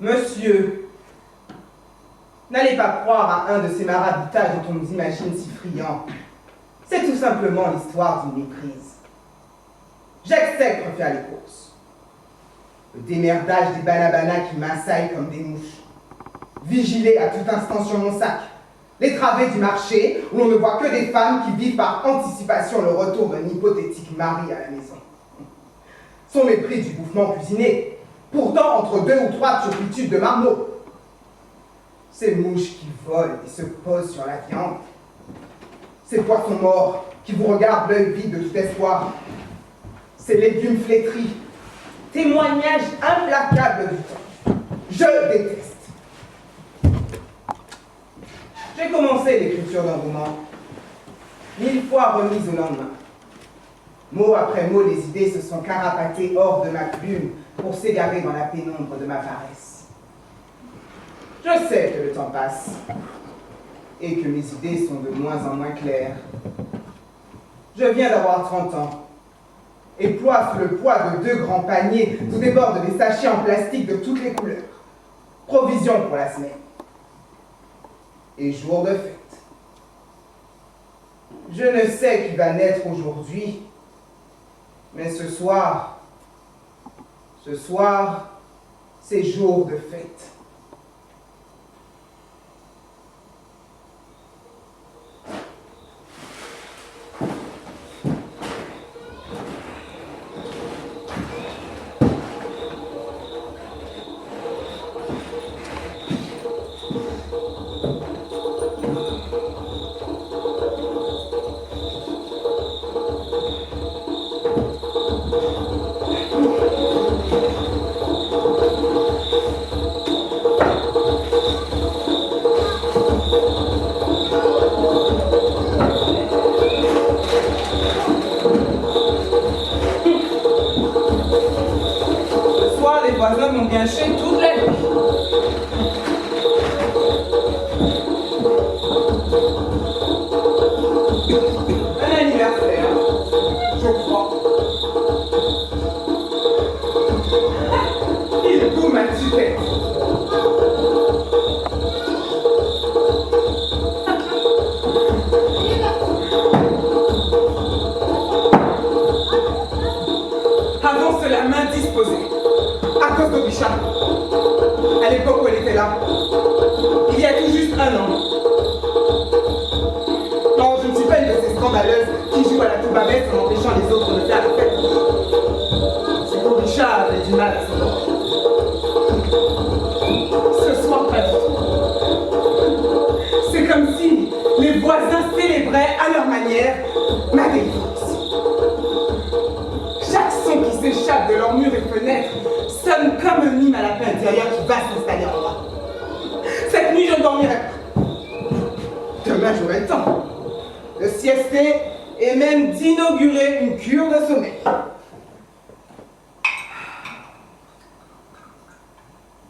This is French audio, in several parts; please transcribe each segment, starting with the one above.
Monsieur, n'allez pas croire à un de ces maraboutages dont on nous imagine si friands. C'est tout simplement l'histoire d'une méprise. J'exècre faire les courses. Le démerdage des banabanas qui m'assaillent comme des mouches. Vigiler à tout instant sur mon sac. Les travées du marché où l'on ne voit que des femmes qui vivent par anticipation le retour d'un hypothétique mari à la maison. Son mépris du bouffement cuisiné, pourtant entre 2 ou 3 turpitudes de marmots. Ces mouches qui volent et se posent sur la viande. Ces poissons morts qui vous regardent l'œil vide de tout espoir. Ces légumes flétris, témoignage implacable du temps. Je déteste. J'ai commencé l'écriture d'un roman, 1000 fois remise au lendemain. Mot après mot, les idées se sont carapatées hors de ma plume pour s'égarer dans la pénombre de ma paresse. Je sais que le temps passe et que mes idées sont de moins en moins claires. Je viens d'avoir 30 ans et ploie sous le poids de 2 grands paniers où débordent des sachets en plastique de toutes les couleurs. Provisions pour la semaine. Et jour de fête. Je ne sais qui va naître aujourd'hui, mais ce soir, c'est jour de fête.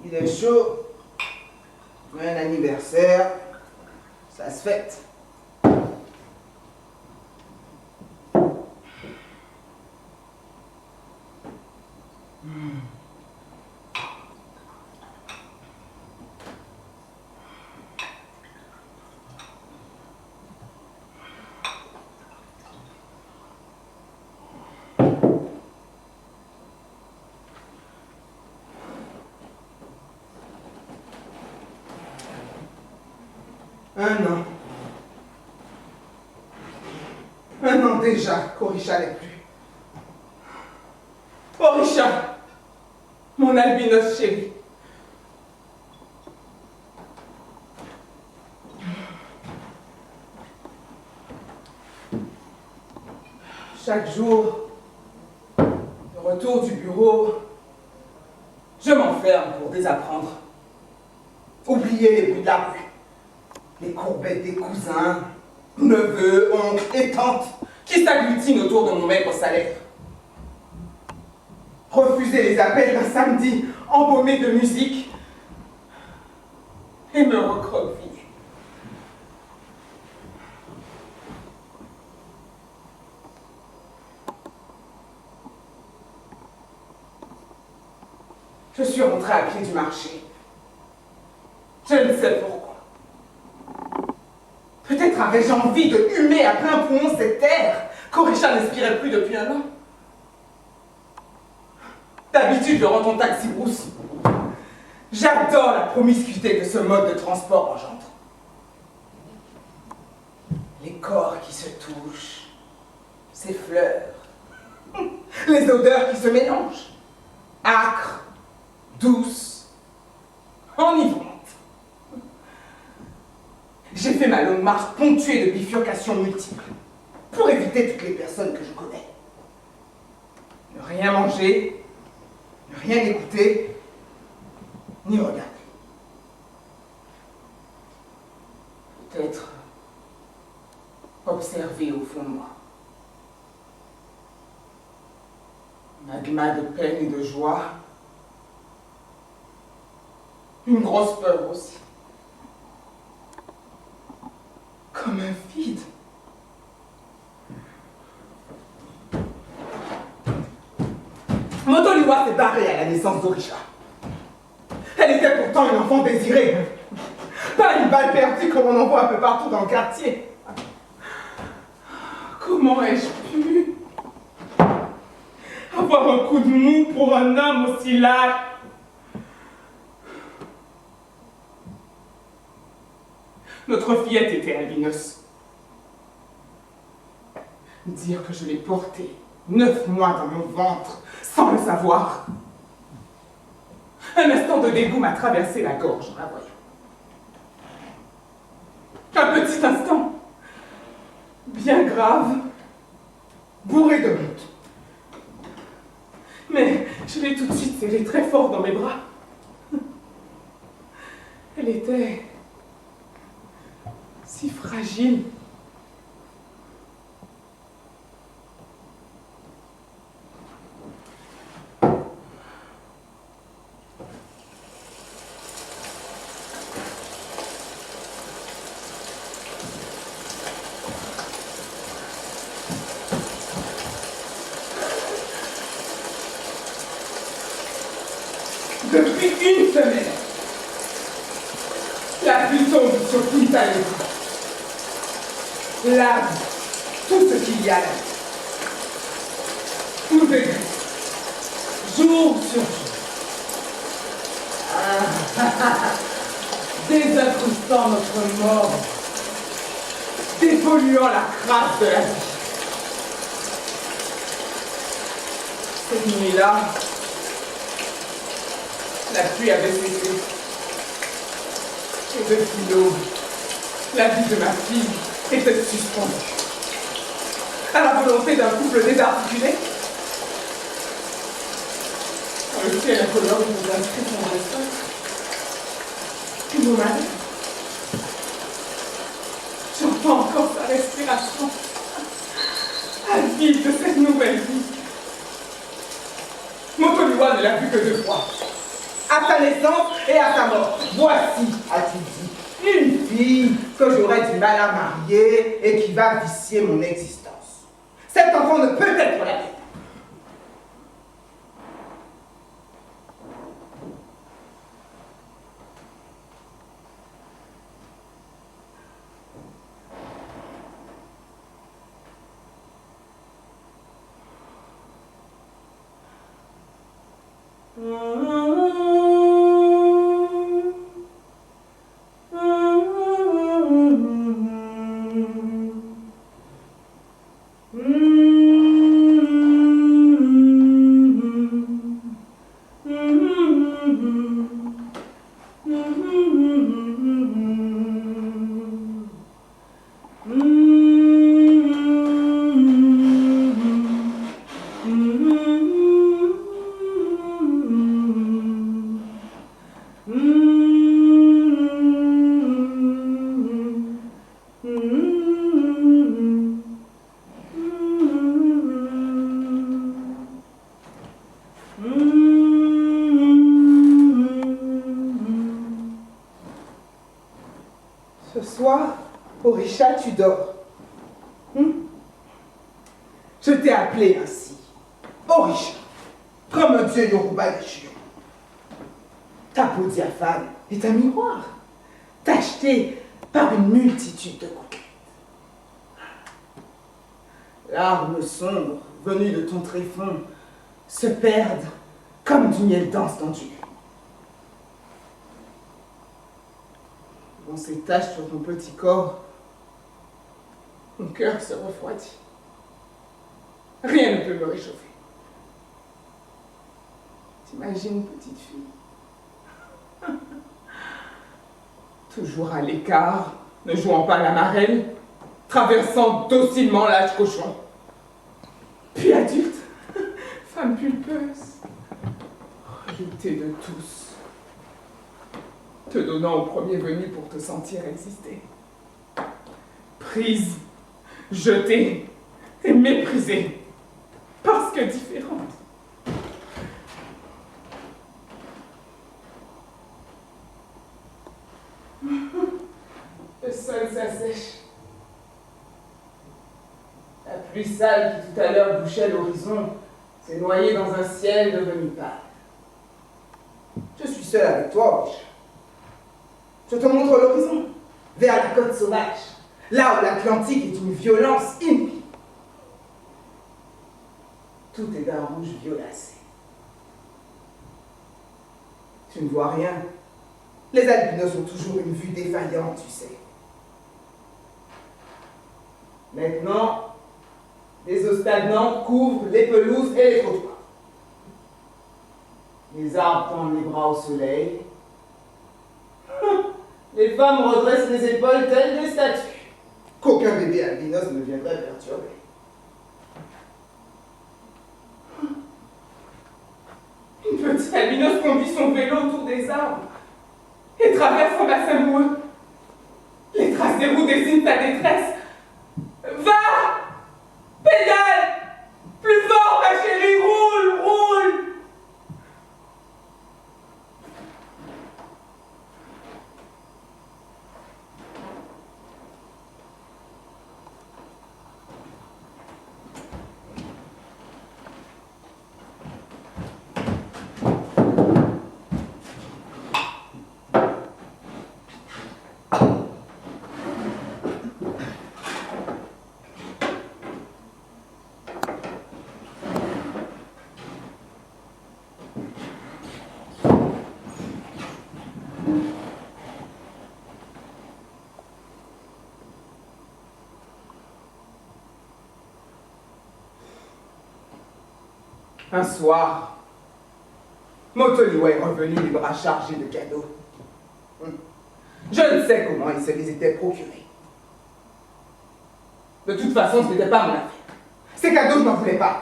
Il est chaud, mais un anniversaire, ça se fête. Un an déjà qu'Orisha n'est plus. Orisha, mon albinos chéri. Chaque jour, le retour du bureau, je m'enferme pour désapprendre. Oublier les bruits de la rue, les courbettes des cousins, neveux, oncles et tantes qui s'agglutinent autour de mon maigre salaire. Refuser les appels d'un samedi embaumé de musique et me recroqueviller. Je suis rentrée à pied du marché, Je ne sais pourquoi. Peut-être avais-je envie de humer à plein poumon cette terre qu'Orisha n'inspirait plus depuis un an. D'habitude, je rends ton taxi brousse. J'adore la promiscuité que ce mode de transport engendre. Les corps qui se touchent, ces fleurs, les odeurs qui se mélangent, âcres, douces, enivrantes. J'ai fait ma longue marche ponctuée de bifurcations multiples pour éviter toutes les personnes que je connais. Ne rien manger, ne rien écouter, ni regarder. Peut-être observer au fond de moi. Magma de peine et de joie. Une grosse peur aussi. Comme un vide. Motoliwa s'est barrée à la naissance d'Orisha. Elle était pourtant une enfant désirée. Pas une balle perdue comme on en voit un peu partout dans le quartier. Comment ai-je pu avoir un coup de mou pour un homme aussi lâche? Notre fillette était albinos. Dire que je l'ai portée 9 mois dans mon ventre, sans le savoir. Un instant de dégoût m'a traversé la gorge en la voyant. Un petit instant, bien grave, bourré de honte. Mais je l'ai tout de suite serrée très fort dans mes bras. Elle était si fragile. Depuis une semaine, la pluie tombe sur Punta-Levu. Lave tout ce qu'il y a là. Nous dégraisse, jour sur jour. Désincrustant notre mort, dépolluant la crasse de la vie. Cette nuit-là, la pluie avait cessé. Et depuis l'aube, la vie de ma fille était suspendue. À la volonté d'un couple désarticulé. Quand le ciel incolore nous inscrit son destin, nous m'arrête. J'entends encore sa respiration, avide de cette nouvelle vie. Motoliwa ne l'a vu que 2 fois. À sa naissance et à sa mort. Voici, a-t-il dit, une fille que j'aurais du mal à marier et qui va vicier mon existence. Cet enfant ne peut être la mienne. Ce soir, Orisha, tu dors. Je t'ai appelé ainsi. Orisha, comme un dieu Yoruba déchu. Ta peau diaphane est un miroir. tacheté par une multitude de gouttelettes. Larmes sombres, venues de ton tréfonds, se perdent comme du miel dense dans du lait. Dans ces taches sur ton petit corps, mon cœur se refroidit. Rien ne peut me réchauffer. T'imagines, petite fille, toujours à l'écart, ne jouant pas la marelle, traversant docilement l'âge cochon. Puis adulte, femme pulpeuse, redoutée de tous, te donnant au premier venu pour te sentir exister. Prise, jetée et méprisée, parce que différente. Le sol s'assèche. La pluie sale qui tout à l'heure bouchait l'horizon s'est noyée dans un ciel devenu pâle. Je suis seul avec toi, Richard. Je te montre l'horizon, vers la côte sauvage, là où l'Atlantique est une violence inouïe. Tout est d'un rouge violacé. Tu ne vois rien. Les albinos ont toujours une vue défaillante, tu sais. Maintenant, les eaux stagnantes couvrent les pelouses et les trottoirs. Les arbres tendent les bras au soleil. Les femmes redressent les épaules telles des statues. Qu'aucun bébé albinos ne viendrait perturber. Une petite albinos conduit son vélo autour des arbres et traverse un bassin boueux. Les traces des roues désignent ta détresse. Va! Pédale! Plus fort, ma chérie! Roule! Roule! Un soir, Motoliwa est revenu les bras chargés de cadeaux. Je ne sais comment il se les était procurés. De toute façon, ce n'était pas mon affaire. Ces cadeaux, je n'en voulais pas.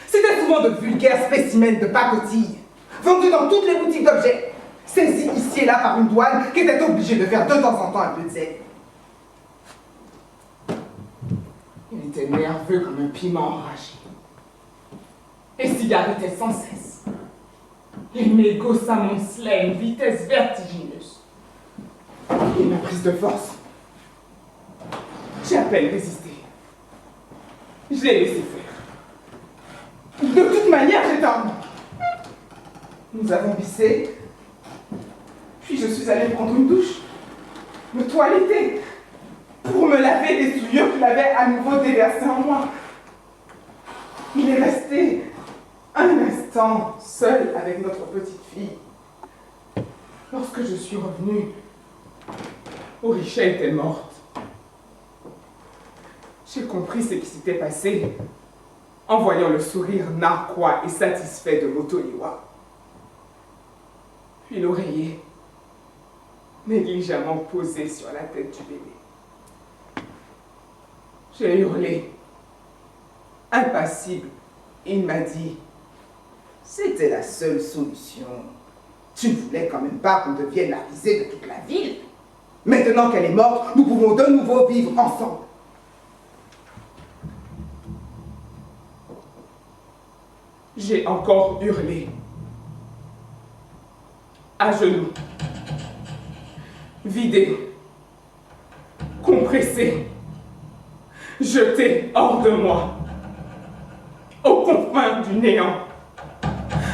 C'était souvent de vulgaires spécimens de pacotille, vendus dans toutes les boutiques d'objets, saisis ici et là par une douane qui était obligée de faire de temps en temps un peu de zèle. Il était nerveux comme un piment enragé. Et cigarettait sans cesse. Les mégots s'amoncelaient à une vitesse vertigineuse. Et ma prise de force, j'ai à peine résisté. Je l'ai laissé faire. De toute manière, j'étais en manque. Nous avons bissé, puis je suis allée prendre une douche, me toiletter, pour me laver des souillures qu'il avait à nouveau déversées en moi. Il est resté un instant seul avec notre petite fille. Lorsque je suis revenue, Orisha était morte. J'ai compris ce qui s'était passé en voyant le sourire narquois et satisfait de Motoliwa. Puis l'oreiller négligemment posé sur la tête du bébé. J'ai hurlé, impassible, et il m'a dit: c'était la seule solution. Tu ne voulais quand même pas qu'on devienne la risée de toute la ville. Maintenant qu'elle est morte, nous pouvons de nouveau vivre ensemble. J'ai encore hurlé. À genoux. Vidé. Compressé. Jeté hors de moi. Aux confins du néant.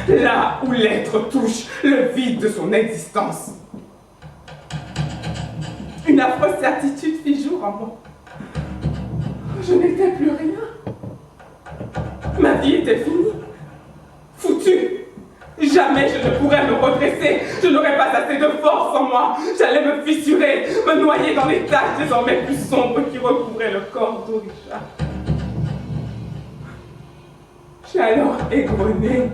Là où l'être touche le vide de son existence. Une affreuse certitude fit jour en moi. Je n'étais plus rien. Ma vie était finie. Foutue. Jamais je ne pourrais me redresser. Je n'aurais pas assez de force en moi. J'allais me fissurer, me noyer dans les taches désormais plus sombres qui recouvraient le corps d'Orisha. J'ai alors égrené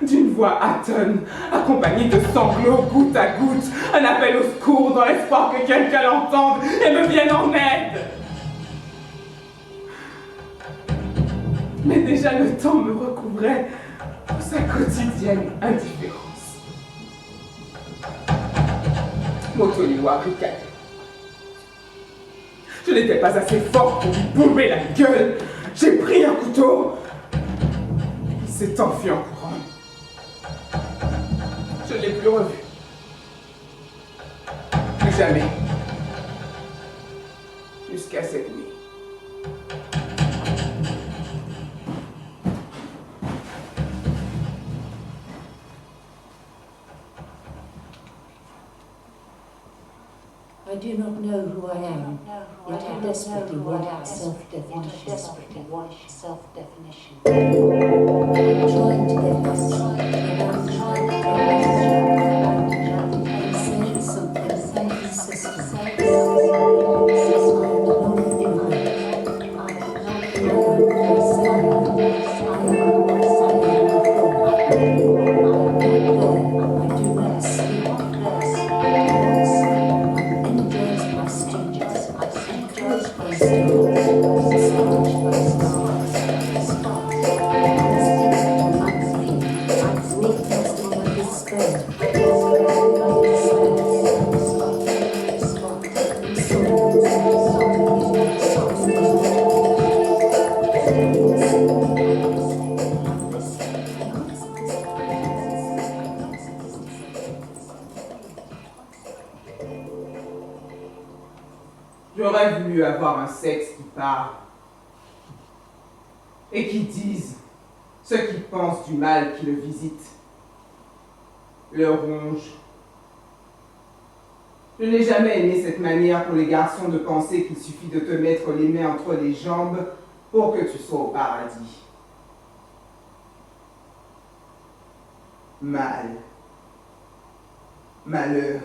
d'une voix atone, accompagnée de sanglots goutte à goutte, un appel au secours dans l'espoir que quelqu'un l'entende et me vienne en aide. Mais déjà le temps me recouvrait de sa quotidienne indifférence. Motoliwa ricanait. Je n'étais pas assez fort pour lui bomber la gueule. J'ai pris un couteau. Il s'est enfui en courant. Je ne l'ai plus revu. Plus jamais. Jusqu'à cette nuit. I do not know who I am, yet I desperately want self-definition. I'm trying to get this, and I'm trying to get this. I'm saying something so consistent. I am not a thinker. I do not sleep. J'aurais voulu avoir un sexe qui parle et qui dise ce qu'il pense du mal qui le visite, le ronge. Je n'ai jamais aimé cette manière pour les garçons de penser qu'il suffit de te mettre les mains entre les jambes pour que tu sois au paradis. Mal, malheur,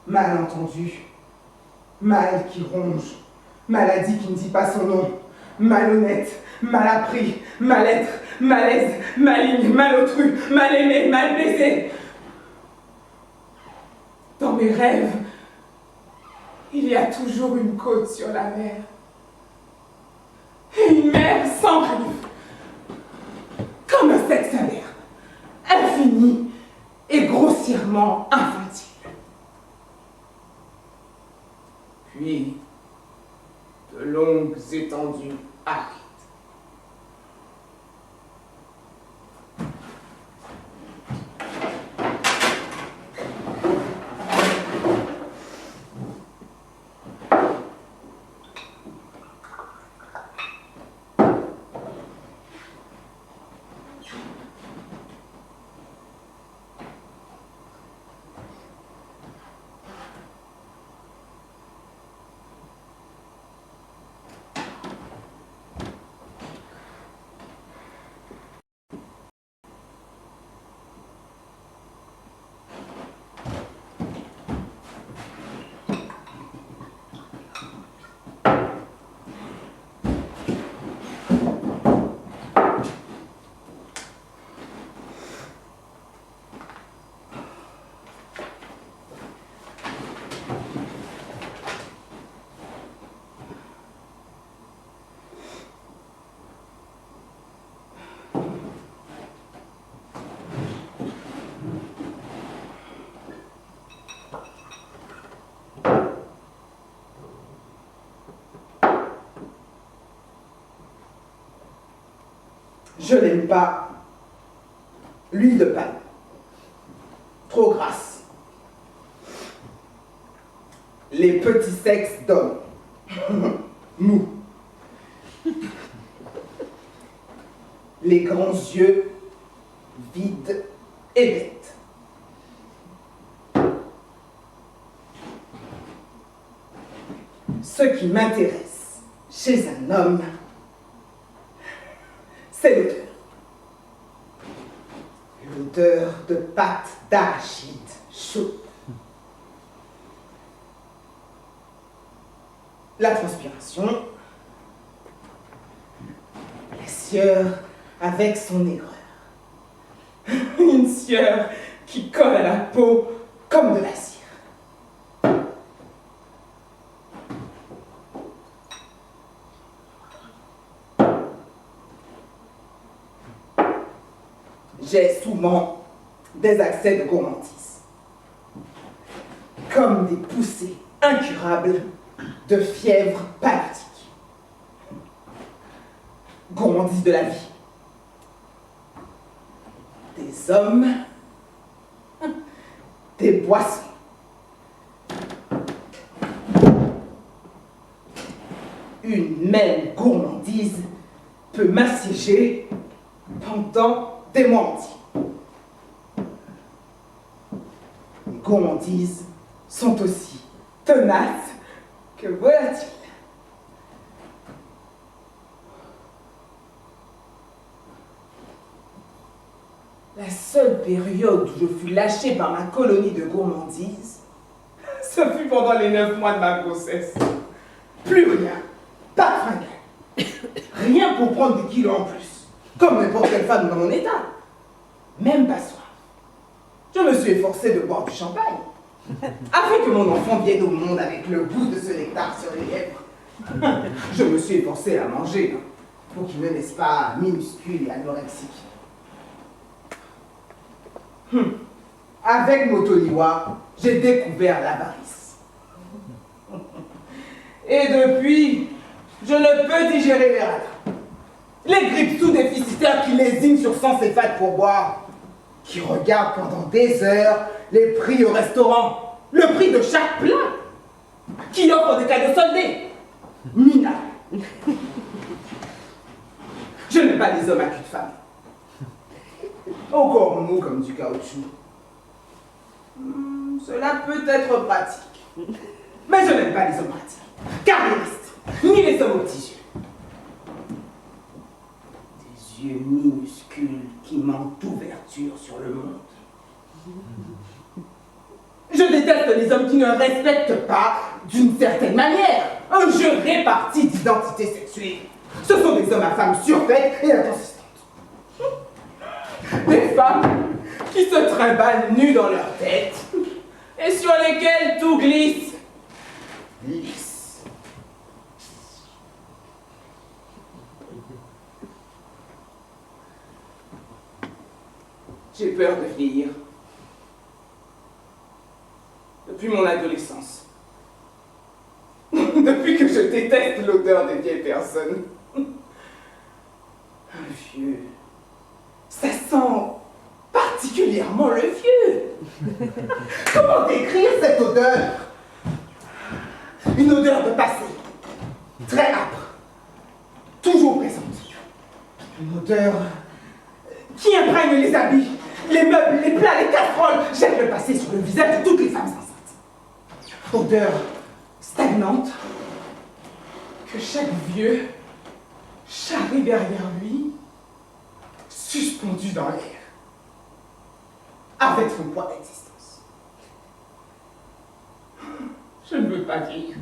malentendu, mal qui ronge, maladie qui ne dit pas son nom, malhonnête, mal appris, mal-être, malaise, maligne, malotru, mal aimé, mal baisé. Dans mes rêves, il y a toujours une côte sur la mer. Et une mer sans rive. Comme un sexe amer, infini et grossièrement infantile. Puis, de longues étendues arides. Je n'aime pas l'huile de palme. Trop grasse. Les petits sexes d'hommes. Mous. Les grands yeux vides et bêtes. Ce qui m'intéresse chez un homme, c'est l'odeur. L'odeur de pâte d'arachide chaude. La transpiration, la sueur avec son erreur. Une sueur qui colle à la peau Comme de la cire. J'ai souvent des accès de gourmandise, comme des poussées incurables de fièvre palatine. Gourmandise de la vie. Des hommes, des boissons. Une même gourmandise peut m'assiéger pendant des mois entiers. Les gourmandises sont aussi tenaces que volatiles. La seule période où je fus lâchée par ma colonie de gourmandises, ce fut pendant les 9 mois de ma grossesse. plus rien, pas de fringale. Rien pour prendre des kilos en plus, comme n'importe quelle femme dans mon état. Même pas soif. Je me suis efforcée de boire du champagne, afin que mon enfant vienne au monde avec le goût de ce nectar sur les lèvres. Je me suis efforcée à manger, pour qu'il ne naisse pas minuscule et anorexique. Avec Motoliwa, j'ai découvert l'avarice. Et depuis, je ne peux digérer les radins. Les grippes sous-déficitaires qui lésinent sur 100 céphates pour boire, qui regardent pendant des heures les prix au restaurant, le prix de chaque plat, qui offrent des cadeaux soldés. Mina. Je n'aime pas les hommes à cul de femme. Encore mou comme du caoutchouc. Cela peut être pratique. Mais je n'aime pas les hommes pratiques, carriéristes, ni les hommes aux petits yeux. Des yeux minuscules qui manquent d'ouverture sur le monde. Je déteste les hommes qui ne respectent pas, d'une certaine manière, un jeu réparti d'identité sexuelle. Ce sont des hommes à femmes surfaites et inconsistantes. Des femmes qui se trimballent nues dans leur tête et sur lesquelles tout glisse. Lisse. J'ai peur de vieillir. Depuis mon adolescence. Depuis que je déteste l'odeur des vieilles personnes. Un vieux. Ça sent particulièrement le vieux. Comment décrire cette odeur? Une odeur de passé, très âpre, toujours présente. Une odeur qui imprègne les habits, les meubles, les plats, les casseroles, jette le passé sur le visage de toutes les femmes enceintes. Odeur stagnante que chaque vieux charrie derrière lui, suspendu dans l'air, avec son poids d'existence. Je ne veux pas vieillir.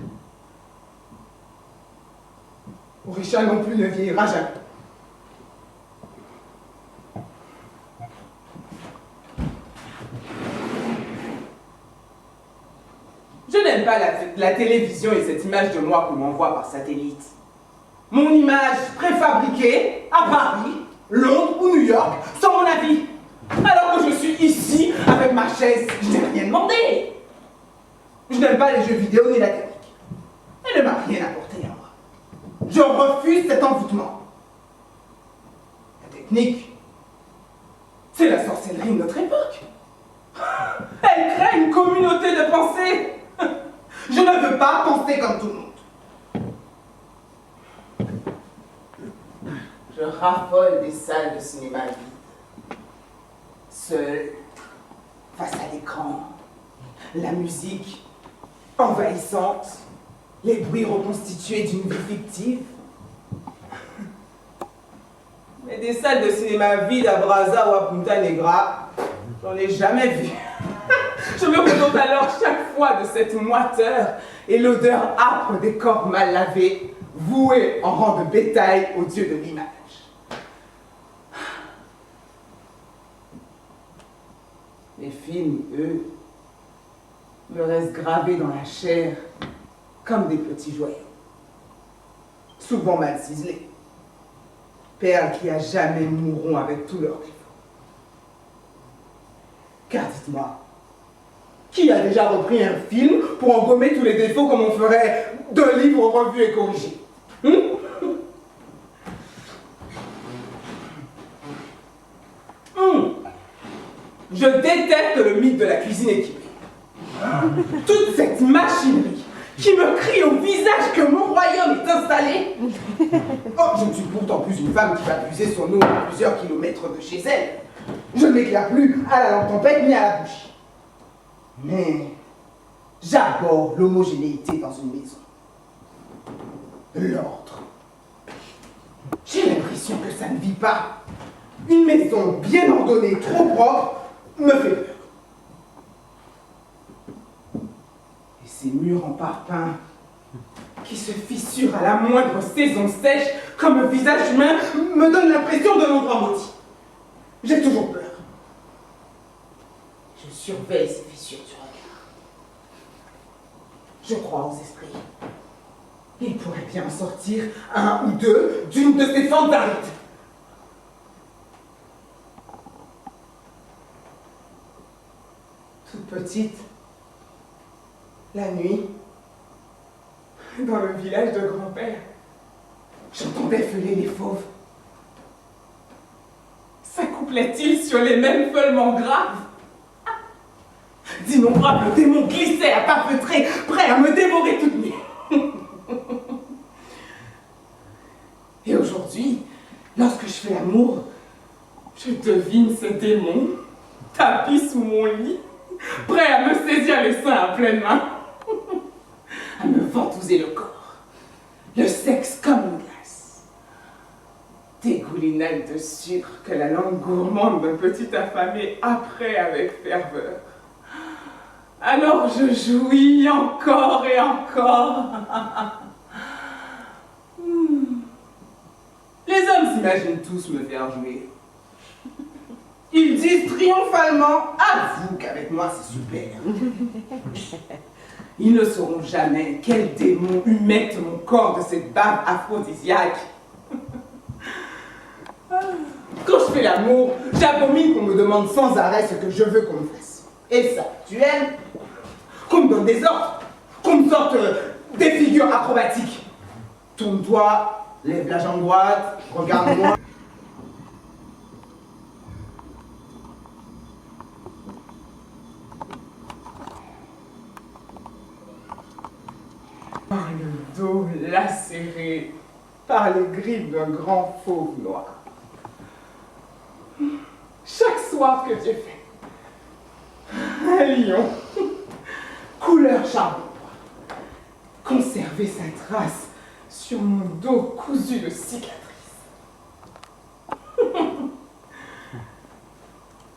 Orisha non plus ne vieillira jamais. Je n'aime pas la télévision et cette image de moi qu'on m'envoie par satellite. Mon image préfabriquée à Paris, Londres ou New York, sans mon avis. Alors que je suis ici, avec ma chaise, je n'ai rien demandé. Je n'aime pas les jeux vidéo ni la technique. Elle ne m'a rien apporté à moi. Je refuse cet envoûtement. La technique, c'est la sorcellerie de notre époque. Elle crée une communauté de pensée. Je ne veux pas penser comme tout le monde. Je raffole des salles de cinéma vides. Seul, face à l'écran, la musique envahissante, Les bruits reconstitués d'une vie fictive. Mais des salles de cinéma vides à Brazza ou à Punta Negra, j'en ai jamais vu. Je me contente alors chaque fois de cette moiteur et l'odeur âpre des corps mal lavés, voués en rang de bétail au dieu de l'image. Les films, eux, me restent gravés dans la chair comme des petits joyaux, souvent mal ciselés, perles qui à jamais mourront avec tous leurs défauts. Car dites-moi, qui a déjà repris un film pour en gommer tous les défauts comme on ferait d'un livre revu et corrigé? Je déteste le mythe de la cuisine équipée. Toute cette machinerie qui me crie au visage que mon royaume est installé. Oh, je ne suis pourtant plus une femme qui va puiser son eau à plusieurs kilomètres de chez elle. Je ne m'éclaire plus à la lampe tempête ni à la bougie. Mais j'aborde l'homogénéité dans une maison. L'ordre. J'ai l'impression que ça ne vit pas. Une maison bien ordonnée, trop propre, me fait peur. Et ces murs en parpaing qui se fissurent à la moindre saison sèche comme un visage humain me donnent l'impression d'un endroit maudit. J'ai toujours peur. Je surveille ces fissures du regard. Je crois aux esprits. Il pourrait bien en sortir un ou deux d'une de ces fentes arides. Toute petite, la nuit, dans le village de grand-père, j'entendais feuler les fauves. S'accouplaient-ils sur les mêmes feulements graves? D'innombrables démons glissaient à pas feutrés, prêts à me dévorer toute nue. Et aujourd'hui, lorsque je fais l'amour, je devine ces démons tapis sous mon lit, prêts à me saisir les seins à pleine main, à me ventouser le corps, le sexe comme une glace, des goulinades de sucre que la langue gourmande d'un petit affamé après avec ferveur. Alors je jouis encore et encore. Les hommes s'imaginent tous me faire jouer. Ils disent triomphalement, avoue qu'avec moi c'est super. Ils ne sauront jamais quel démon humecte mon corps de cette bave aphrodisiaque. Quand je fais l'amour, j'abomine qu'on me demande sans arrêt ce que je veux qu'on me fasse. Et ça, tu aimes? Qu'on me donne des ordres, qu'on me sorte des figures acrobatiques. Tourne-toi, lève la jambe droite, regarde-moi. Par le dos lacéré, par les griffes d'un grand fauve noir. Chaque soir que Dieu fait, un lion, couleur charbon, conserver sa trace sur mon dos cousu de cicatrices.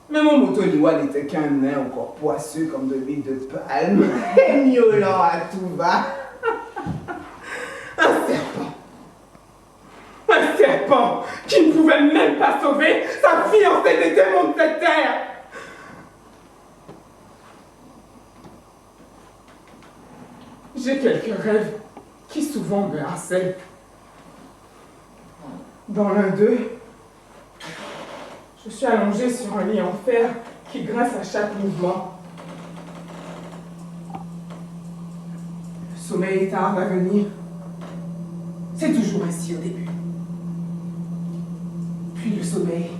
Mais mon motoliwa n'était qu'un nain encore poisseux comme de l'huile de palme, et miaulant à tout va. Un serpent qui ne pouvait même pas sauver sa fiancée des démons de cette terre. J'ai quelques rêves qui souvent me harcèlent. Dans l'un d'eux, je suis allongée sur un lit en fer qui grince à chaque mouvement. Le sommeil tarde à venir. C'est toujours ainsi au début. Puis le sommeil.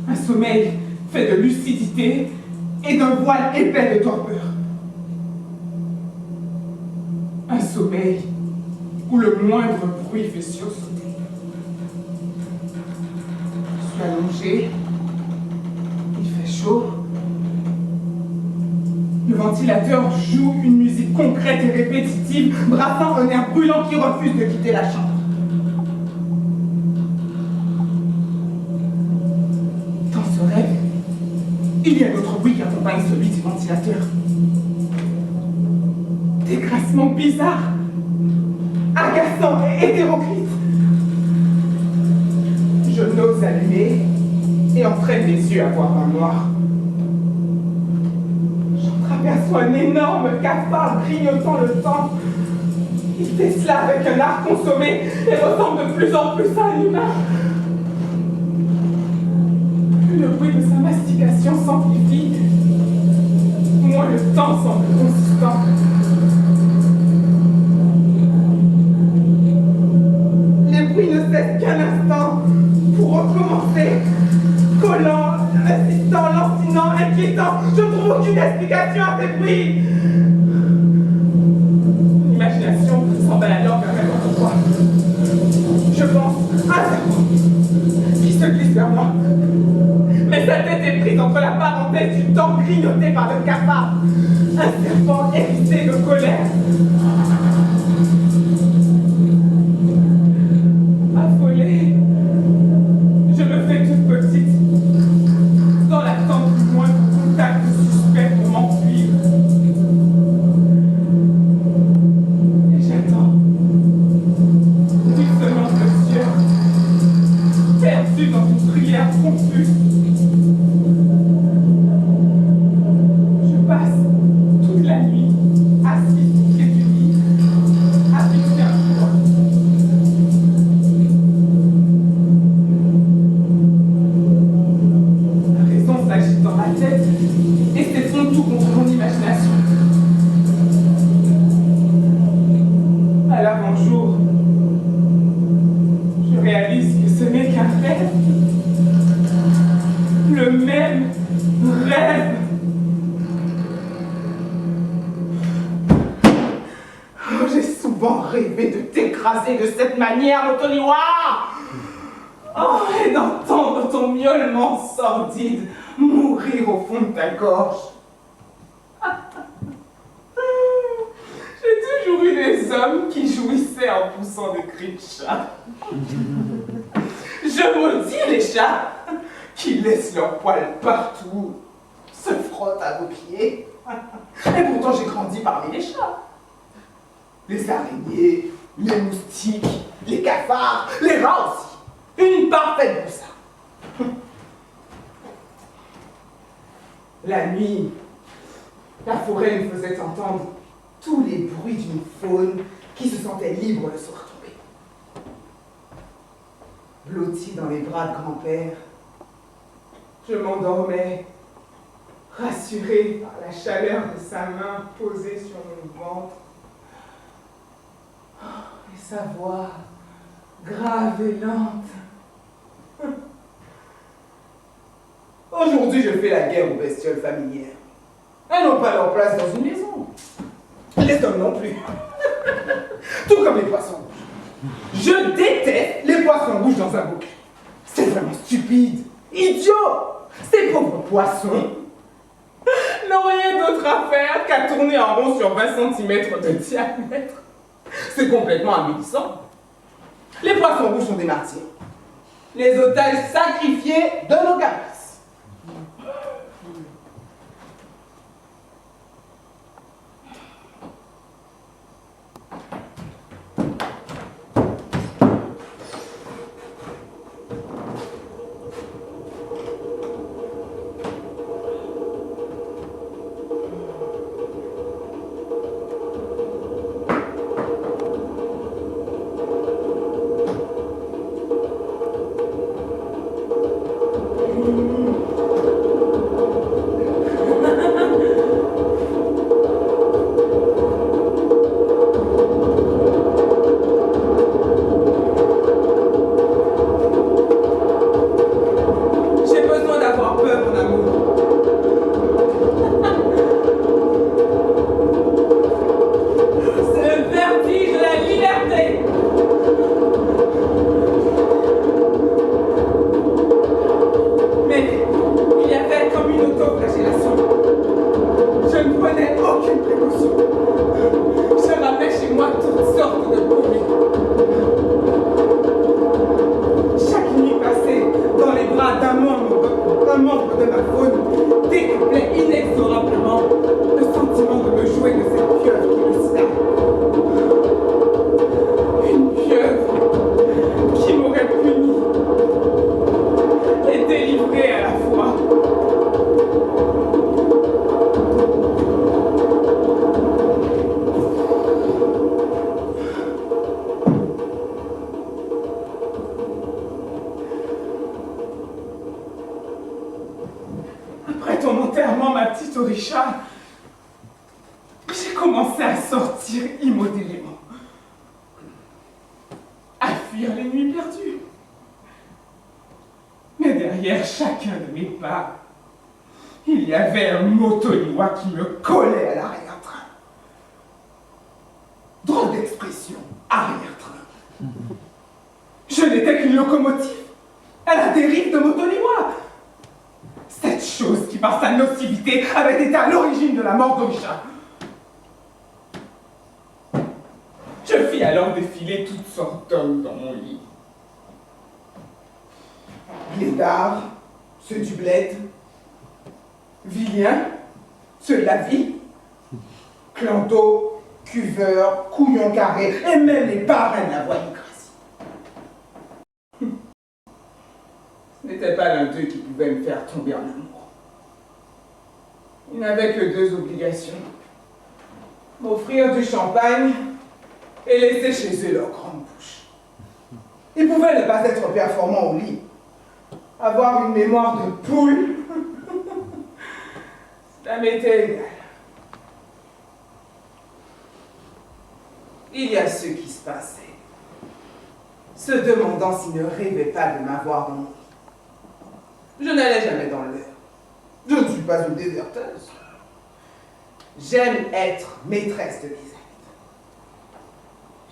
Un sommeil fait de lucidité et d'un voile épais de torpeur. Un sommeil où le moindre bruit fait sursauter. Je suis allongée, il fait chaud, le ventre ventilateur joue une musique concrète et répétitive, brassant un air brûlant qui refuse de quitter la chambre. Dans ce rêve, il y a d'autres bruits qui accompagnent celui du ventilateur. Des grincements bizarres, agaçants et hétéroclites. Je n'ose allumer et entraîne mes yeux à voir dans le noir. J'entreaperçois un énorme cafard grignotant le temps. Il fait cela avec un art consommé et ressemble de plus en plus à un humain. Plus le bruit de sa mastication s'amplifie, moins le temps semble consistant. Les bruits ne cessent qu'un instant pour recommencer, collant, insistant, lancinant, inquiétant. Je ne trouve aucune explication à ces bruits. L'imagination s'emballe alors vers n'importe quoi. Je pense à un serpent qui se glisse vers moi. Mais sa tête est prise entre la parenthèse du temps grignoté par le cafard. Un serpent hérissé de colère. Affolée, je me fais toute petite, dans l'attente du moindre contact suspect pour m'enfuir. Et j'attends, ruisselant de sueur, perdu dans une prière confuse. Je passe toute la nuit assise au pied du lit, à fixer un point. La raison s'agite dans ma tête et s'effondre tout contre mon imagination. À l'avant-jour, je réalise que ce n'est qu'un rêve. Le même rêve. Oh, j'ai souvent rêvé de t'écraser de cette manière, mon Toniwa. Oh, et d'entendre ton miaulement sordide mourir au fond de ta gorge. J'ai toujours eu des hommes qui jouissaient en poussant des cris de chat. Je maudis les chats qui laissent leurs poils partout, se frottent à vos pieds. Et pourtant j'ai grandi parmi les chats. Les araignées, les moustiques, les cafards, les rats aussi. Une parfaite pour ça. La nuit, la forêt nous faisait entendre tous les bruits d'une faune qui se sentait libre de se retrouver. Blotti dans les bras de grand-père, je m'endormais, rassuré par la chaleur de sa main posée sur mon ventre. Oh, et sa voix grave et lente. Aujourd'hui, je fais la guerre aux bestioles familières. Elles n'ont pas leur place dans une maison. Les hommes non plus. Tout comme les poissons rouges. Je déteste les poissons rouges dans un bouquet. C'est vraiment stupide, idiot. Ces pauvres poissons n'ont rien d'autre à faire qu'à tourner en rond sur 20 cm de diamètre. C'est complètement avilissant. Les poissons rouges sont des martyrs. Les otages sacrifiés de nos caprices. aucune précaution. Je ramenais chez moi toutes sortes de bruits. Chaque nuit passée dans les bras d'un membre de ma faune décuplait inexorablement le sentiment de me jouer de cette pieuvre qui me snap. Une pieuvre qui m'aurait puni et délivré à la fois. Après ton enterrement, ma petite Orisha, j'ai commencé à sortir immodérément, à fuir les nuits perdues. Mais derrière chacun de mes pas, il y avait un motoliwa qui me collait à l'arrière-train. Drôle d'expression, arrière-train. Je n'étais qu'une locomotive à la dérive de motoliwa. Cette chose qui, par sa nocivité, avait été à l'origine de la mort d'Orisha. Je fis alors défiler toutes sortes d'hommes dans mon lit. Blédards, ceux du bled, Viliens, ceux de la ville, Clanto, Cuveur, Couillon Carré, et même les parrains de la voyoucratie. Ce n'était pas l'un d'eux qui pouvait me faire tomber en amour. Il n'avait que deux obligations. M'offrir du champagne et laisser chez eux leur grande bouche. Ils pouvaient ne pas être performants au lit. Avoir une mémoire de poule, ça m'était égal. Il y a ceux qui se passaient, se demandant s'ils ne rêvaient pas de m'avoir dans mon lit. Je n'allais jamais dans l'heure. Je ne suis pas une déserteuse. J'aime être maîtresse de mes actes.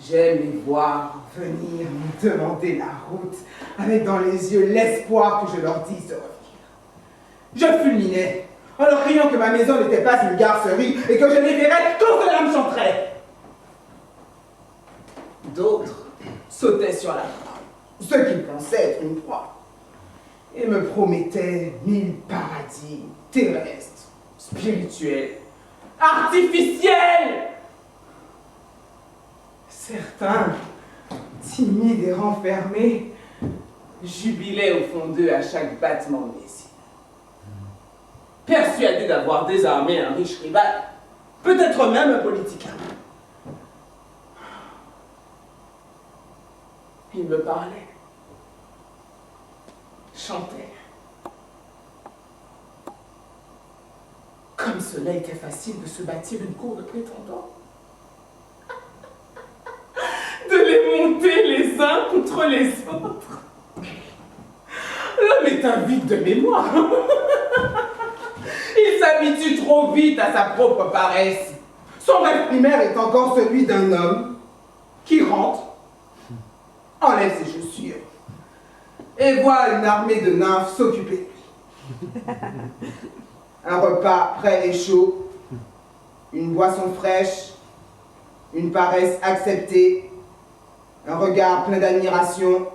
J'aime les voir venir me demander la route, avec dans les yeux l'espoir que je leur dise de revenir. Je fulminais, en leur criant que ma maison n'était pas une garcerie et que je les verrais quand cela me chanterait. D'autres sautaient sur la proie, ceux qui pensaient être une proie, et me promettaient 1000 paradis terrestres, spirituels, artificiels. Certains, timides et renfermés, jubilaient au fond d'eux à chaque battement de mes cils. Persuadés d'avoir désarmé un riche rival, peut-être même un politicien. Ils me parlaient, chantaient. Comme cela était facile de se bâtir une cour de prétendants. De les monter les uns contre les autres. L'homme est un vide de mémoire. Il s'habitue trop vite à sa propre paresse. Son rêve primaire est encore celui d'un homme qui rentre, enlève ses chaussures et voit une armée de nymphes s'occuper de lui. Un repas prêt et chaud, une boisson fraîche, une paresse acceptée, un regard plein d'admiration,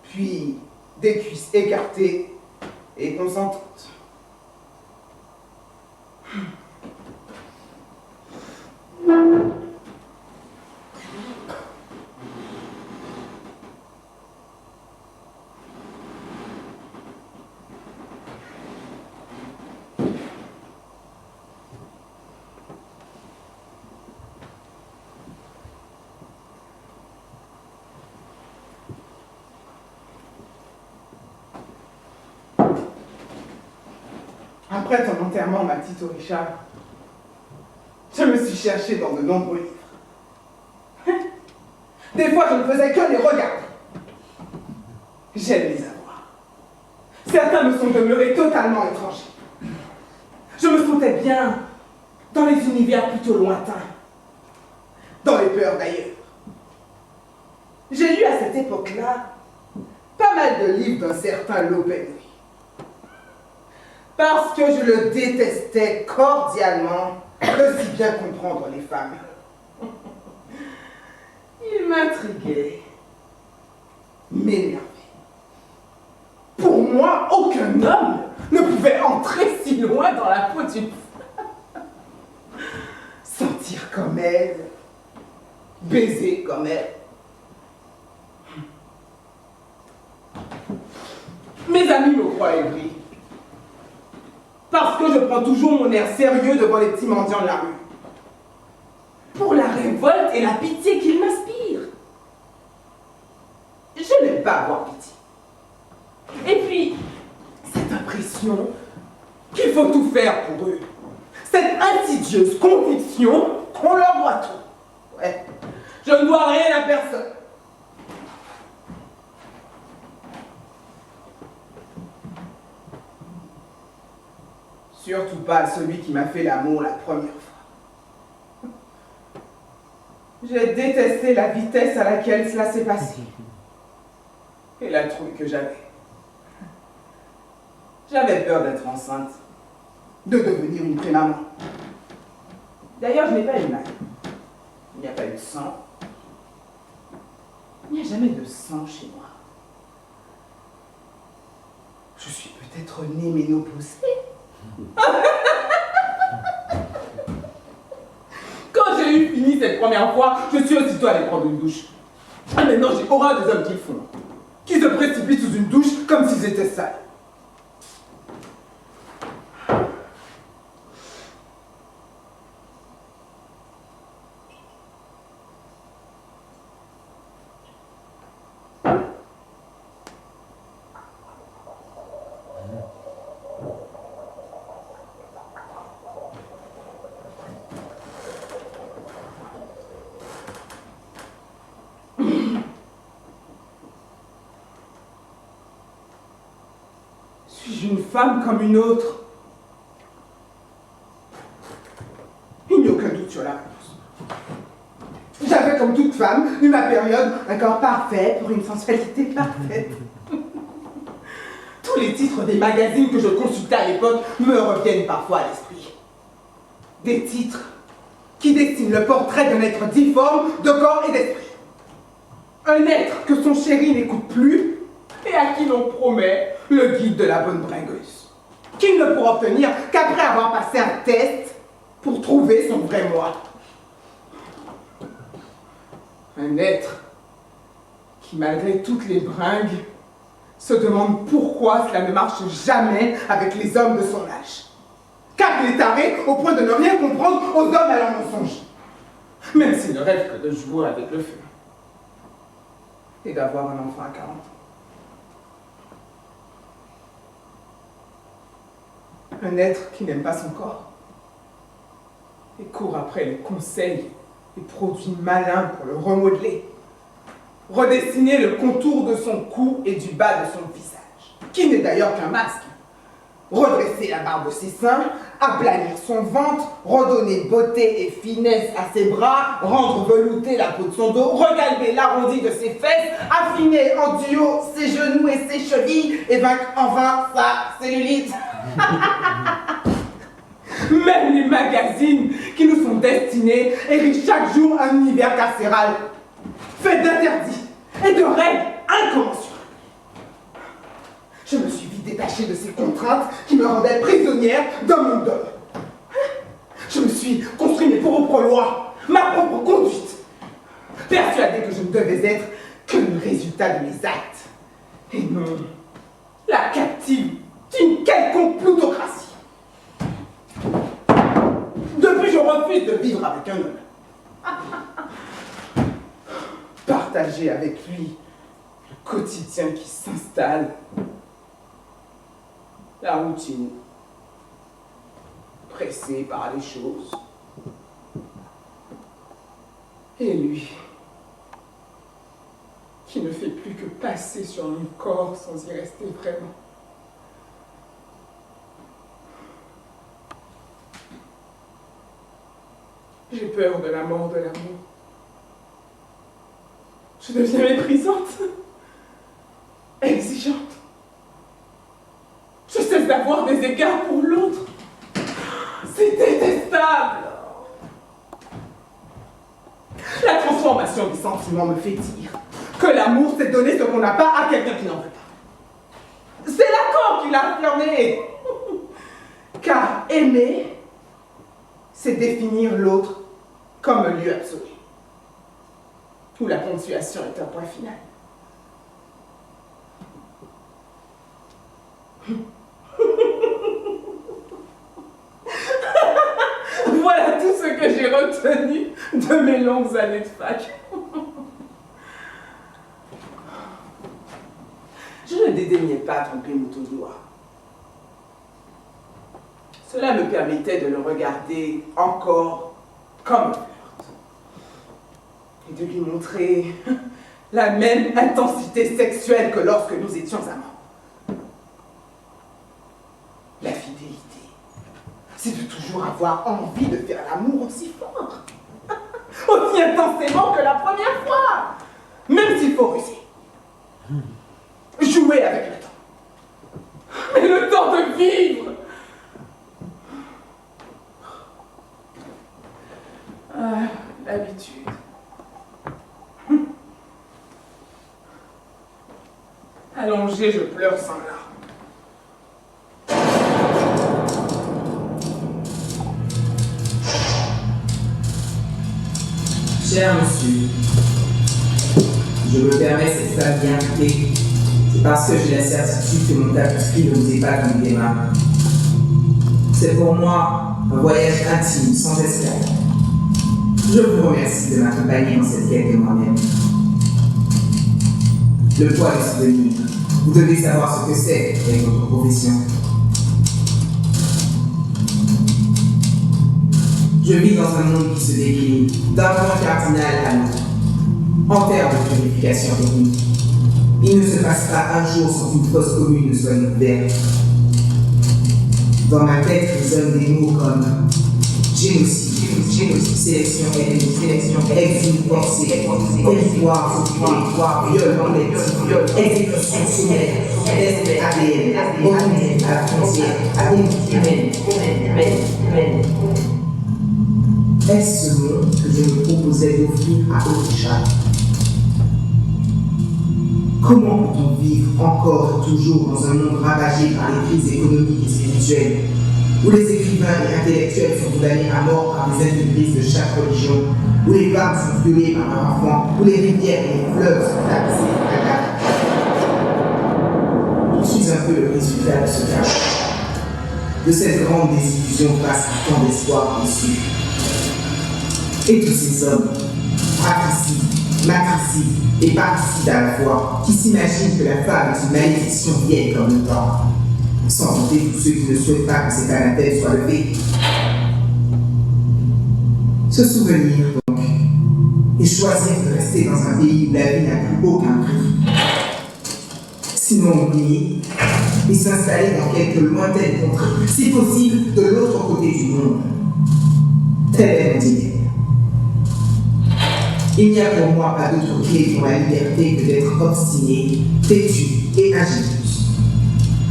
puis des cuisses écartées et consentantes. Après ton enterrement, ma petite Orisha, je me suis cherchée dans de nombreux livres. Des fois, je ne faisais que les regarder. J'aime les avoir. Certains me sont demeurés totalement étrangers. Je me sentais bien dans les univers plutôt lointains, dans les peurs d'ailleurs. J'ai lu à cette époque-là pas mal de livres d'un certain Lopenry. Parce que je le détestais cordialement de si bien comprendre les femmes. Il m'intriguait, m'énervait. Pour moi, aucun homme ne pouvait entrer si loin dans la peau d'une femme. Sentir comme elle, baiser comme elle. Mes amis me croient aigri. Parce que je prends toujours mon air sérieux devant les petits mendiants de la rue. Pour la révolte et la pitié qu'ils m'inspirent. Je n'aime pas avoir pitié. Et puis, cette impression qu'il faut tout faire pour eux. Cette insidieuse conviction qu'on leur doit tout. Ouais, je ne dois rien à personne. Surtout pas à celui qui m'a fait l'amour la première fois. J'ai détesté la vitesse à laquelle cela s'est passé. Et la trouille que j'avais. J'avais peur d'être enceinte, de devenir une pré-maman. D'ailleurs, je n'ai pas eu mal. Il n'y a pas eu de sang. Il n'y a jamais de sang chez moi. Je suis peut-être née ménopausée. Quand j'ai eu fini cette première fois, je suis aussitôt allée prendre une douche. Ah, maintenant, j'ai horreur des hommes qui le font. Qui se précipitent sous une douche comme s'ils étaient sales. Suis-je une femme comme une autre? Il n'y a aucun doute sur la réponse. J'avais, comme toute femme, eu ma période, un corps parfait pour une sensualité parfaite. Tous les titres des magazines que je consultais à l'époque me reviennent parfois à l'esprit. Des titres qui dessinent le portrait d'un être difforme de corps et d'esprit. Un être que son chéri n'écoute plus et à qui l'on promet le guide de la bonne bringueuse, qu'il ne pourra obtenir qu'après avoir passé un test pour trouver son vrai moi. Un être qui, malgré toutes les bringues, se demande pourquoi cela ne marche jamais avec les hommes de son âge. Car il est taré au point de ne rien comprendre aux hommes à leur mensonge. Même s'il ne rêve que de jouer avec le feu. Et d'avoir un enfant à 40 ans. Un être qui n'aime pas son corps et court après les conseils et produits malins pour le remodeler, redessiner le contour de son cou et du bas de son visage, qui n'est d'ailleurs qu'un masque, redresser la barre de ses seins, aplanir son ventre, redonner beauté et finesse à ses bras, rendre velouter la peau de son dos, regalber l'arrondi de ses fesses, affiner en duo ses genoux et ses chevilles et vaincre en vain sa cellulite. Même les magazines qui nous sont destinés érigent chaque jour un univers carcéral, fait d'interdits et de règles incommensurables. Je me suis vite détachée de ces contraintes qui me rendaient prisonnière d'un monde d'hommes. Je me suis construit mes propres lois, ma propre conduite, persuadée que je ne devais être que le résultat de mes actes, et non la captive d'une quelconque plutocratie. Depuis, je refuse de vivre avec un homme. Partager avec lui le quotidien qui s'installe, la routine, pressée par les choses. Et lui, qui ne fait plus que passer sur mon corps sans y rester vraiment. J'ai peur de la mort de l'amour. Je deviens méprisante, exigeante. Je cesse d'avoir des égards pour l'autre. C'est détestable. l'expression des sentiments me fait dire que l'amour, c'est donner ce qu'on n'a pas à quelqu'un qui n'en veut pas. C'est Lacan qui l'a affirmé. Car aimer, c'est définir l'autre comme un lieu absolu, où la ponctuation est un point final. Voilà tout ce que j'ai retenu de mes longues années de fac. Je ne dédaignais pas tromper Motodoa. Cela me permettait de le regarder encore comme un flirt et de lui montrer la même intensité sexuelle que lorsque nous étions amants. La fidélité, c'est de toujours avoir envie de faire l'amour aussi fort, aussi intensément que la première fois, même s'il faut ruser. Jouer avec le temps. Mais le temps de vivre. Ah, l'habitude. Allongé, je pleure sans larmes. Cher monsieur, je me permets cette familiarité. C'est parce que j'ai la certitude que mon tapuscrit ne vous est pas comme des mains. C'est pour moi un voyage intime, sans escale. Je vous remercie de m'accompagner dans cette quête de moi-même. Le poids du souvenir. Vous devez savoir ce que c'est avec votre profession. Je vis dans un monde qui se décline d'un point cardinal à l'autre, en termes de purification technique. Il ne se passe pas un jour sans qu'une fosse commune ne soit ouverte. Dans ma tête résonnent des mots comme génocide, sélection, exil forcé, territoire, viol, exécution sommaire, test ADN, origine à la frontière, humaine. Est-ce ce monde que je me proposais d'offrir à Orisha? Comment peut-on vivre encore et toujours dans un monde ravagé par les crises économiques et spirituelles, où les écrivains et intellectuels sont condamnés à mort par les intégristes de chaque religion, où les femmes sont violées par leurs enfants, où les rivières et les fleuves sont tapissés de cadavres? Je suis un peu le résultat de ce cas, de cette grande désillusion face à tant d'espoir déçu. Et tous ces hommes, fratricides, matricides et parricides à la fois, qui s'imaginent que la femme est une malédiction vieille comme le temps, sans compter tous ceux qui ne souhaitent pas que cet anathème soit levé. Se souvenir, donc, et choisir de rester dans un pays où la vie n'a plus aucun prix. Sinon oublier et s'installer dans quelques lointaines contrées, si possible de l'autre côté du monde. Tel est mon idée. Il n'y a pour moi pas d'autre clé pour la liberté que d'être obstiné, têtu et ingénieux.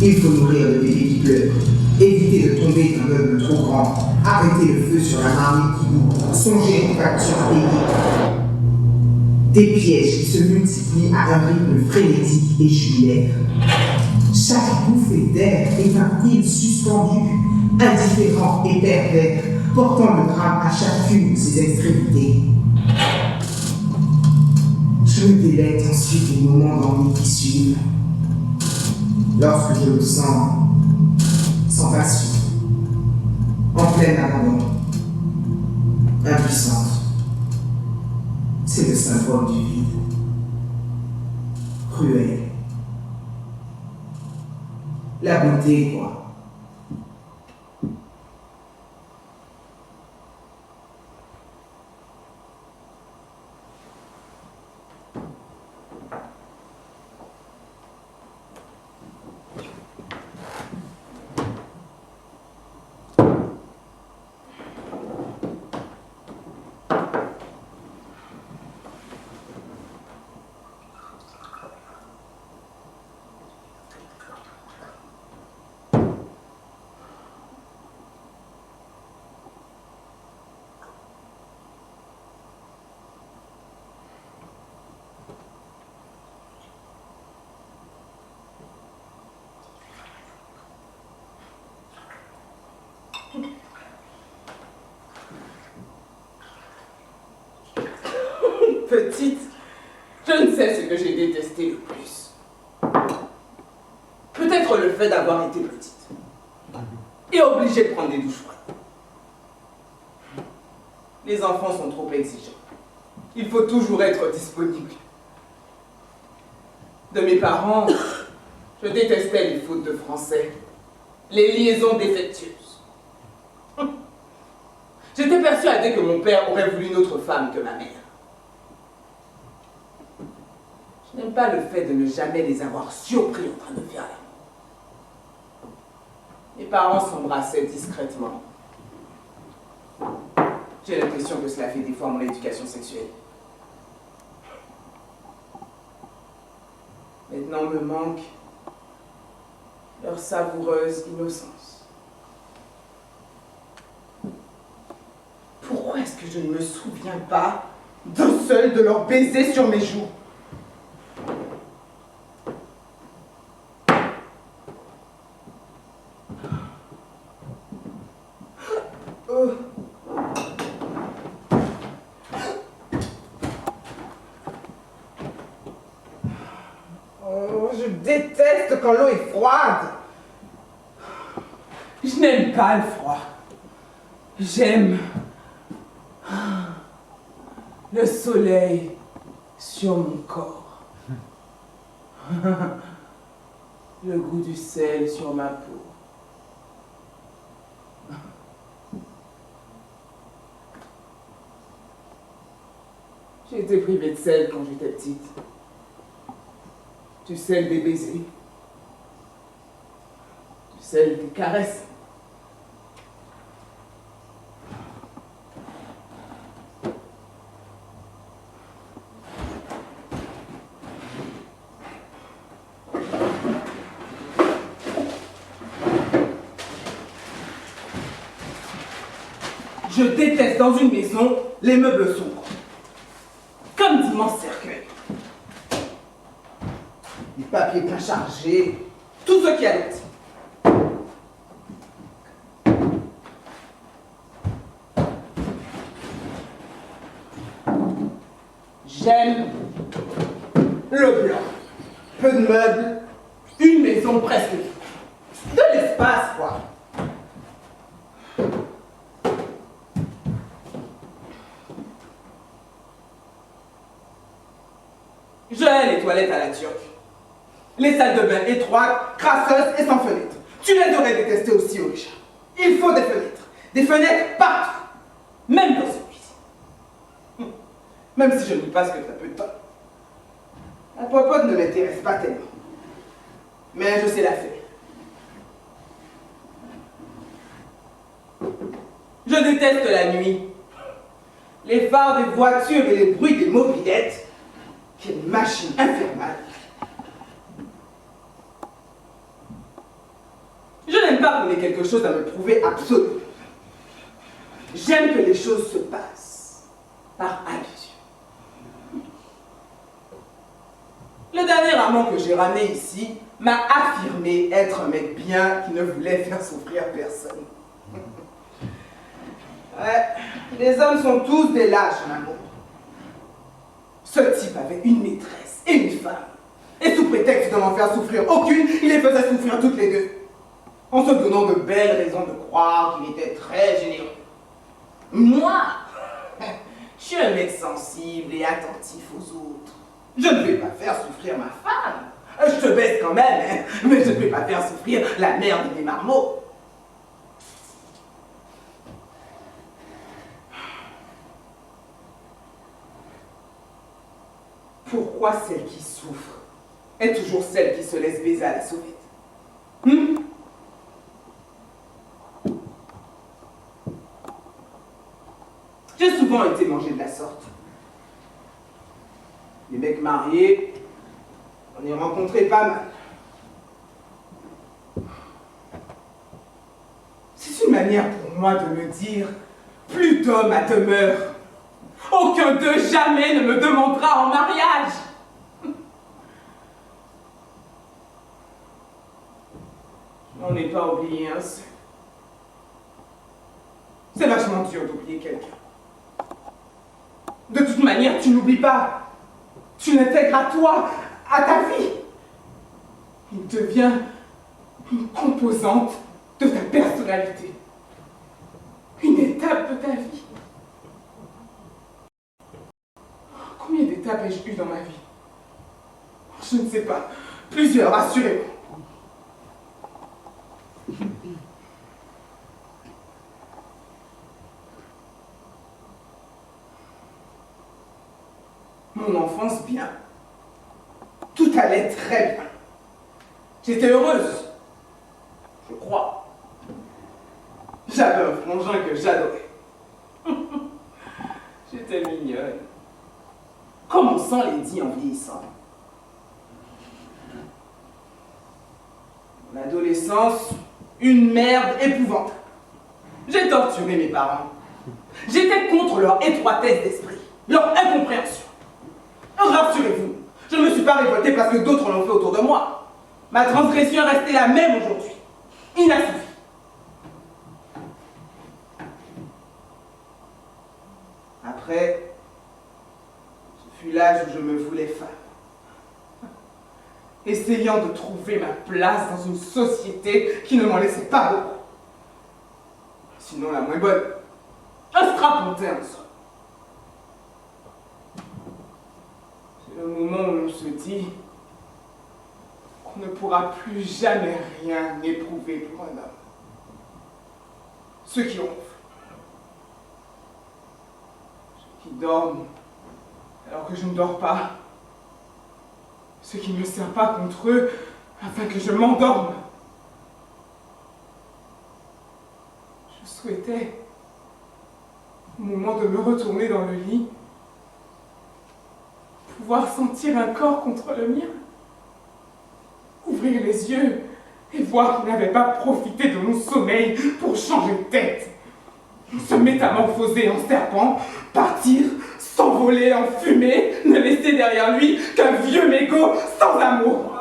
Il faut nourrir le bébé qui pleure, éviter de tomber d'un meuble trop grand, arrêter le feu sur la marmite qui bout, songer aux factures payées. Des pièges qui se multiplient à un rythme frénétique et jubilaire. Chaque bouffée d'air est un île suspendu, indifférent et pervers, portant le drame à chacune de ses extrémités. Je me délecte ensuite des moments d'ennui qui suivent, lorsque je me sens sans passion, en plein abandon, impuissante. C'est le syndrome du vide, cruel. La beauté, quoi. Petite, je ne sais ce que j'ai détesté le plus. Peut-être le fait d'avoir été petite et obligée de prendre des douches froides. Les enfants sont trop exigeants. Il faut toujours être disponible. De mes parents, je détestais les fautes de français, les liaisons défectueuses. J'étais persuadée que mon père aurait voulu une autre femme que ma mère. Je n'aime pas le fait de ne jamais les avoir surpris en train de faire l'amour. Mes parents s'embrassaient discrètement. J'ai l'impression que cela fait défaut à mon éducation sexuelle. Maintenant me manque leur savoureuse innocence. Pourquoi est-ce que je ne me souviens pas d'un seul de leurs baisers sur mes joues? Je déteste quand l'eau est froide. Je n'aime pas le froid. J'aime le soleil sur mon corps. Le goût du sel sur ma peau. J'ai été privée de sel quand j'étais petite. Du sel des baisers. Du sel des caresses. Je déteste dans une maison les meubles sombres. Comme d'immenses cercueils. Les papiers bien chargés, tout ce qui a l'autre. J'aime Le blanc. Peu de meubles, une maison presque vide. de l'espace, quoi. Je hais les toilettes à la turque. Les salles de bain étroites, crasseuses et sans fenêtres. Tu les aurais détestées aussi, Orisha. Il faut des fenêtres. Des fenêtres partout. Même dans celui-ci. Même si je ne dis pas ce que tu as peu de temps. La popote ne m'intéresse pas tellement. Mais je sais la faire. Je déteste la nuit. Les phares des voitures et les bruits des mobylettes. Quelle machine infernale. Je n'aime pas qu'on ait quelque chose à me prouver absolument. J'aime que les choses se passent par allusion. Le dernier amant que j'ai ramené ici m'a affirmé être un mec bien qui ne voulait faire souffrir personne. Ouais, les hommes sont tous des lâches, mon amour. Ce type avait une maîtresse et une femme. Et sous prétexte de m'en faire souffrir aucune, il les faisait souffrir toutes les deux. En se donnant de belles raisons de croire qu'il était très généreux. Moi, je suis un mec sensible et attentif aux autres. Je ne vais pas faire souffrir ma femme. Je te baisse quand même, hein, mais je ne vais pas faire souffrir la mère de mes marmots. Pourquoi celle qui souffre est toujours celle qui se laisse baiser à la sauvette? J'ai souvent été mangé de la sorte. Les mecs mariés, on y rencontrait pas mal. C'est une manière pour moi de me dire, plus d'hommes à demeure. Aucun d'eux jamais ne me demandera en mariage. Je n'en ai pas oublié un seul. C'est vachement dur d'oublier quelqu'un. De toute toute manière, tu n'oublies pas. Tu l'intègres à toi, à ta vie. Il devient une composante de ta personnalité. Une étape de ta vie. Combien d'étapes ai-je eu dans ma vie? Je ne sais pas. Plusieurs, assurément. Mon enfance, bien. Tout allait très bien. J'étais heureuse. Je crois. J'avais un frangin que j'adorais. J'étais mignonne. Comme on sent les dit en vieillissant. Mon adolescence, une merde épouvantable. J'ai torturé mes parents. J'étais contre leur étroitesse d'esprit, leur incompréhension. Rassurez-vous, je ne me suis pas révoltée parce que d'autres l'ont fait autour de moi. Ma transgression est restée la même aujourd'hui. Inassouvie. Après, ce fut l'âge où je me voulais femme. Essayant de trouver ma place dans une société qui ne m'en laissait pas beaucoup. Sinon la moins bonne. Un strapontin en soi. C'est le moment où l'on se dit qu'on ne pourra plus jamais rien éprouver pour un homme. Ceux qui ronflent. Ceux qui dorment alors que je ne dors pas. Ceux qui ne me servent pas contre eux afin que je m'endorme. Je souhaitais, au moment de me retourner dans le lit, pouvoir sentir un corps contre le mien, ouvrir les yeux et voir qu'il n'avait pas profité de mon sommeil pour changer de tête, se métamorphoser en serpent, partir, s'envoler en fumée, ne laisser derrière lui qu'un vieux mégot sans amour.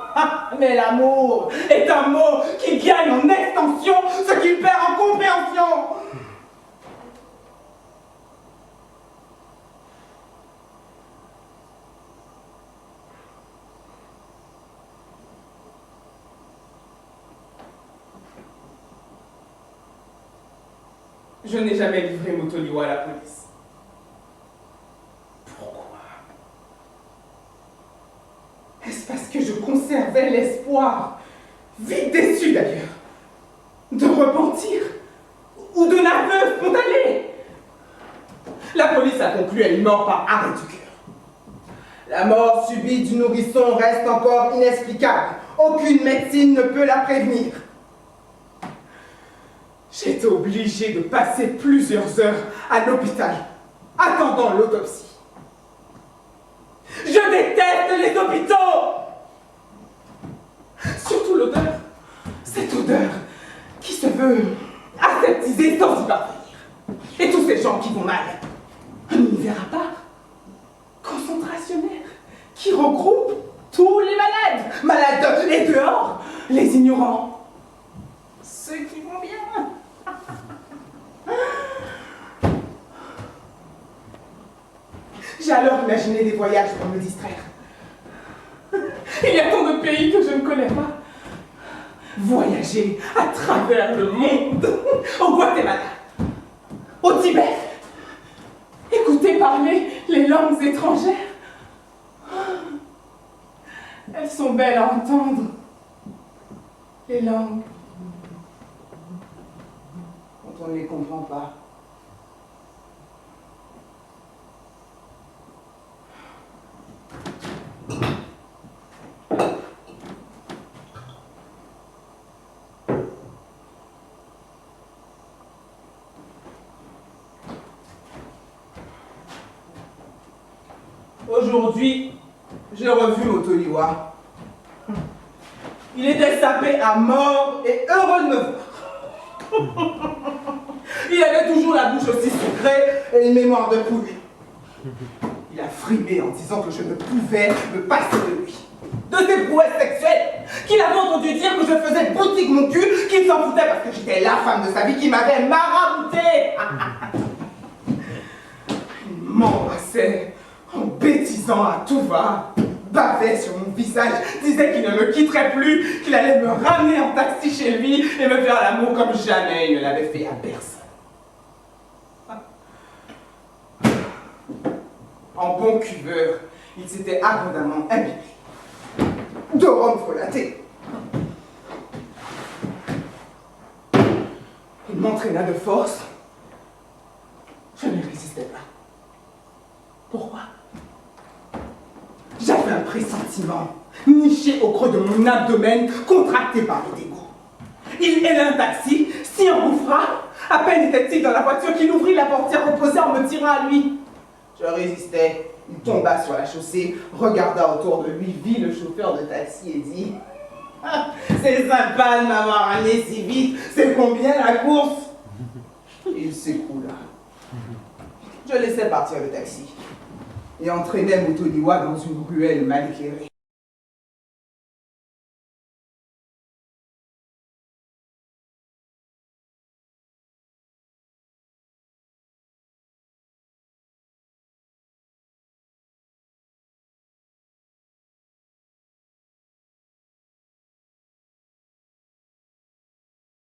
Mais l'amour est un mot qui gagne en extension ce qu'il perd en compréhension. Je n'ai jamais livré Motoliwa à la police. Pourquoi? Est-ce parce que je conservais l'espoir, vite déçu d'ailleurs, de repentir ou de aveu spontané? La police a conclu à une mort par arrêt du cœur. La mort subite du nourrisson reste encore inexplicable. Aucune médecine ne peut la prévenir. J'étais obligée de passer plusieurs heures à l'hôpital, attendant l'autopsie. Je déteste les hôpitaux! Surtout l'odeur. Cette odeur qui se veut aseptisée sans y parvenir. Et tous ces gens qui vont mal. Un univers à part, concentrationnaire, qui regroupe tous les malades. Malades et dehors, les ignorants. Ceux qui vont bien. J'ai alors imaginé des voyages pour me distraire. Il y a tant de pays que je ne connais pas. Voyager à travers le monde, au Guatemala, au Tibet, écouter parler les langues étrangères. Elles sont belles à entendre, les langues, quand on ne les comprend pas. Aujourd'hui, j'ai revu Motoliwa. Il était sapé à mort et heureux de me voir. Il avait toujours la bouche aussi sucrée et une mémoire de poule. Il a frimé en disant que je ne pouvais me passer de lui. De ses prouesses sexuelles, qu'il avait entendu dire que je faisais boutique mon cul, qu'il s'en foutait parce que j'étais la femme de sa vie, qui m'avait marabouté. Il m'embrassait sang à tout va, bavait sur mon visage, disait qu'il ne me quitterait plus, qu'il allait me ramener en taxi chez lui et me faire l'amour comme jamais il ne l'avait fait à personne. En bon cuveur, il s'était abondamment imbibé de rhum frelaté. Il m'entraîna de force. Je ne résistais pas. Pourquoi? J'avais un pressentiment, niché au creux de mon abdomen, contracté par le dégoût. Il héla un taxi, s'y engouffra. À peine était-il dans la voiture qu'il ouvrit la portière opposée en me tirant à lui. Je résistais. Il tomba sur la chaussée, regarda autour de lui, vit le chauffeur de taxi et dit ah, « C'est sympa de m'avoir ramené si vite, c'est combien la course ?» Il s'écroula. Je laissai partir le taxi et entraînai Mutoniwa dans une ruelle mal éclairée.